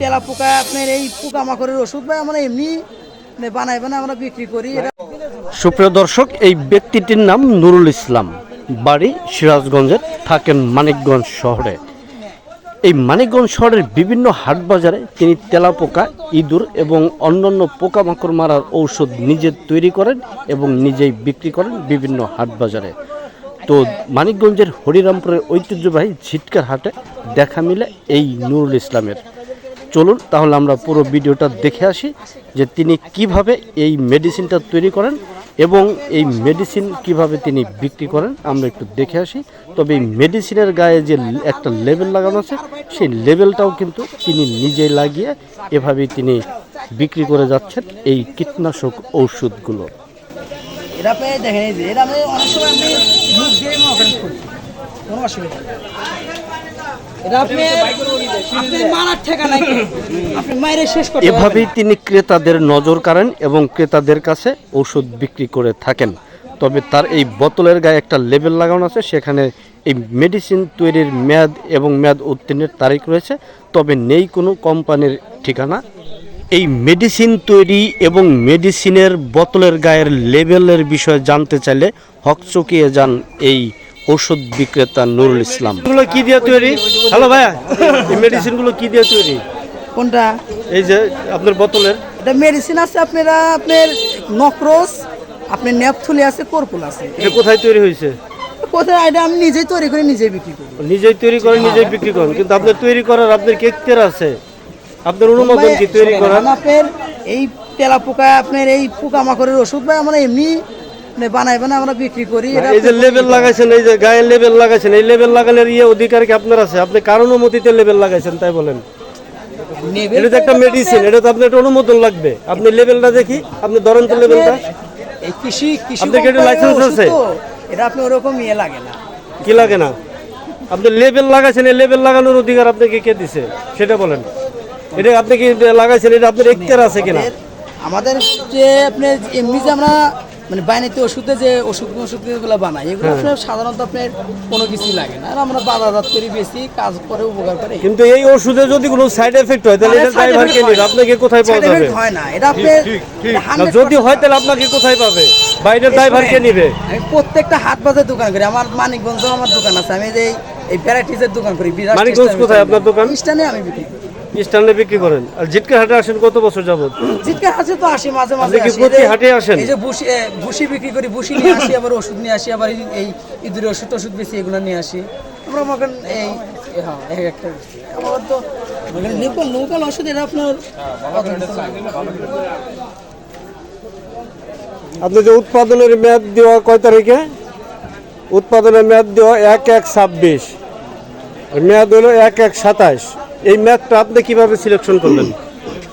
তেলা পোকা আপনার এই পোকামাকড়ের ওষুধ ভাই আমরা এমনি বানাই আমরা বিক্রি করি। সুপ্রিয় দর্শক, এই ব্যক্তিটির নাম নুরুল ইসলাম, বাড়ি সিরাজগঞ্জের, থাকেন মানিকগঞ্জ শহরে। এই মানিকগঞ্জ শহরের বিভিন্ন হাট বাজারে তিনি তেলাপোকা, ইঁদুর এবং অন্যান্য পোকামাকড় মারার ঔষধ নিজে তৈরি করেন এবং নিজেই বিক্রি করেন বিভিন্ন হাট বাজারে। তো মানিকগঞ্জের হরিরামপুরের ঐতিহ্যবাহী ঝিটকার হাটে দেখা মিলে এই নুরুল ইসলামের। চলুন তাহলে আমরা পুরো ভিডিওটা দেখে আসি যে তিনি কিভাবে এই মেডিসিনটা তৈরি করেন এবং এই মেডিসিন কিভাবে তিনি বিক্রি করেন আমরা একটু দেখে আসি। তবে এই মেডিসিনের গায়ে যে একটা লেবেল লাগানো আছে সেই লেবেলটাও কিন্তু তিনি নিজেই লাগিয়ে এভাবেই তিনি বিক্রি করে যাচ্ছেন এই কীটনাশক ঔষধগুলো। এটা আপনি দেখেন, এই যে এটা আমি অনেক সময় আমি মুখ দিয়ে অপারেট করি, কোনো অসুবিধা নেই। এভাবেই তিনি ক্রেতাদের নজর কাড়েন এবং ক্রেতাদের কাছে ঔষধ বিক্রি করে থাকেন। তবে তার এই বোতলের গায়ে একটা লেবেল লাগানো আছে, সেখানে এই মেডিসিন তৈরির মেয়াদ এবং মেয়াদ উত্তীর্ণের তারিখ রয়েছে, তবে নেই কোনো কোম্পানির ঠিকানা। এই মেডিসিন তৈরি এবং মেডিসিনের বোতলের গায়ের লেবেলের বিষয়ে জানতে চাইলে হকচকিয়ে যান এই ঔষধ বিক্রেতা নুরুল ইসলাম। এগুলো কি দিয়ে তৈরি? হ্যালো ভাইয়া, এই মেডিসিনগুলো কি দিয়ে তৈরি? কোনটা? এই যে আপনার বোতলের এটা মেডিসিন আছে আপনার নক্রোস, আপনার নেপথুলি আছে, কর্পুল আছে। এটা কোথায় তৈরি হয়েছে? কোথায়? এটা আমি নিজেই তৈরি করে নিজেই বিক্রি করি। নিজেই তৈরি করে নিজেই বিক্রি করেন, কিন্তু আপনার তৈরি করার আপনার কি এখতিয়ার আছে? আপনার অনুমোদন কি তৈরি করার? আপনার এই তেলা পোকা, আপনার এই পোকামাকড়ের ওষুধ ভাই আমরা এমনি বানাই আমরা বিক্রি করি। এই যে লেবেল লাগাইছেন, এই যে গায়ে লেবেল লাগাইছেন, এই লেবেল লাগানোর অধিকার কি আপনার আছে? আপনি কার অনুমতিতে লেবেল লাগাইছেন তাই বলেন? এটা তো একটা মেডিসিন, এটা তো আপনার একটা অনুমোদন লাগবে। আপনি লেবেলটা দেখি, আপনি ধরেন তো লেবেলটা। এই কৃষি আপনার কি একটা লাইসেন্স আছে? এটা আপনি ওরকম লাগে না। কি লাগে না? আপনি লেবেল লাগাইছেন, এই লেবেল লাগানোর অধিকার আপনাকে কে দিছে সেটা বলেন। এটা আপনি কি লাগাইছেন, এটা আপনার এখতিয়ার আছে কিনা? আমাদের যে আপনার এমনি যে আমরা বাইনাতে ওষুধে যে ওষুধগুলো বানাই, এগুলো আপনার সাধারণত আপনার কোনো কিছুই লাগে না, আর আমরা বাজারজাত করি, বেশি কাজ করে উপকার করে। কিন্তু এই ওষুধে যদি কোনো সাইড এফেক্ট হয় তাহলে এটা ড্রাইভার কে নিবে? আপনাকে কোথায় পাওয়া যাবে? হয় না, এটা আপনার যদি হয় তাহলে আপনাকে কোথায় পাবে? বাইরের ড্রাইভার কে নিবে? আমি প্রত্যেকটা হাট বাজার দোকান করি, আমার মানিকগঞ্জে আমার দোকান আছে, আমি যে এই ভ্যারাইটিসের দোকান করি। মানিকগঞ্জ কোথায় আপনার দোকান? স্টানে আমি বিক্রি করি। স্টানে বিক্রি করেন। আর জিটকার হাটে আসেন কত বছর যাবত? জিটকার হাটে তো আসি মাঝে মাঝে। আপনি কি প্রতি হাটে আসেন? এই যে ভুসি বিক্রি করি, ভুসি নিয়ে আসি, আবার ওষুধ নিয়ে আসি, আবার এই ইঁদুরের ওষুধ বেশি এগুলো নিয়ে আসি আমরা। মগন এই এক একটা আমার তো লোকাল ওষুধ, এটা আপনার আপনি যে উৎপাদনের মেয়াদ দেওয়া কয় তারিখে? উৎপাদনের মেয়াদ দেওয়া 1/1/26, মেয়াদ হলো 1/1/27। এই ম্যাথটা আপনি কিভাবে সিলেকশন করলেন?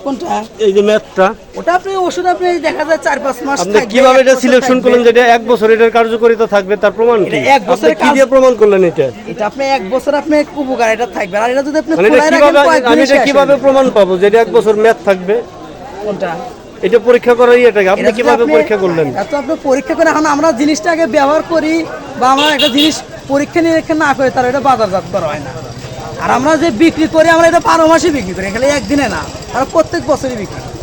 কোনটা? এই যে ম্যাথটা, ওটা আপনি ওষুধ আপনি দেখা যায় 4-5 মাস আপনি কিভাবে এটা সিলেকশন করলেন যে এটা 1 বছর এটার কার্যকারিতা থাকবে? তার প্রমাণ কি? 1 বছর কি দিয়ে প্রমাণ করলেন এটা? এটা আপনি 1 বছর আপনি উপকার এটা থাকবে, আর এটা যদি আপনি মানে এটা কিভাবে, আমি এটা কিভাবে প্রমাণ পাবো যে এটা 1 বছর ম্যাথ থাকবে? কোনটা? এটা পরীক্ষা করার এটাকে আপনি কিভাবে পরীক্ষা করলেন? এত আপনি পরীক্ষা করে, এখন আমরা জিনিসটা আগে ব্যবহার করি, বা আমরা একটা জিনিস পরীক্ষা নিরীক্ষা না করে তার এটা বাজারজাত করা হয় না। আর আমরা যে বিক্রি করি, আমরা এটা 12 মাসে বিক্রি করি, এখানে একদিনে না, আমরা প্রত্যেক বছরই বিক্রি করি।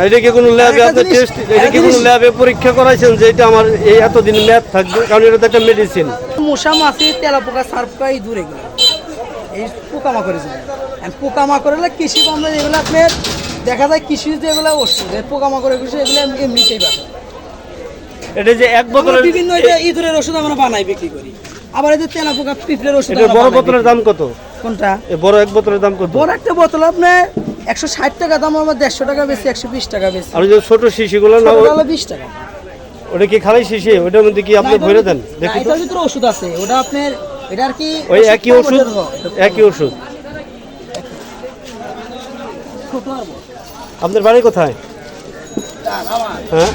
এটা কি কোনো ল্যাবে আপনি টেস্ট, এটা কি কোনো ল্যাবে পরীক্ষা করাইছেন যে এটা আমার এই এতদিন মেয়াদ থাকবে? কারণ এটা তো একটা মেডিসিন। মশা, মাছি, তেলাপোকা, সারপোকা, ইঁদুর, এগুলো এই পোকামাকড়ের জন্য। পোকামাকড় হলে কৃষি আমরা যেগুলো আপনার দেখা যায় কৃষি যেগুলো ওষুধ, পোকামাকড় এগুলো এমনিতেই বাড়ে। এটা যে 1 বোতলের বিভিন্ন ইঁদুরের ওষুধ আমরা বানাই বিক্রি করি, আবার এই যে তেলাপোকা, পিঁপড়ের ওষুধ। এটা বড় বোতলের দাম কত? কোনটা? এই বড় 1 বোতলের দাম কত? বড় একটা বোতল আপনার 160 টাকা দাম, আমার 150 টাকা বেশি, 120 টাকা বেশি। আর যে ছোট শিশিগুলো না, ওটা 20 টাকা। ওটা কি খালি শিশি? ওটার মধ্যে কি আপনি ভরে দেন? দেখি তো। এটার ভিতরে ওষুধ আছে, ওটা আপনার এটা আর কি ওই একই ওষুধ, একই ওষুধ। আপনার বাড়ি কোথায়? হ্যাঁ,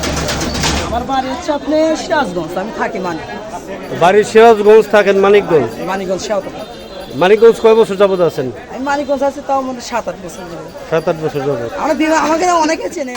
আমার বাড়ি হচ্ছে আপনি সিরাজগঞ্জ, আমি থাকি বাড়ি সিরাজগঞ্জ, থাকেন মানিকগঞ্জ। মানিকগঞ্জ। মানিকগঞ্জ কয় বছর যাবত আছেন? আমি মানিকগঞ্জ আছি তাও আমাদের 7-8 বছর। 7-8 বছর যাবত। আমাকে অনেকে চেনে।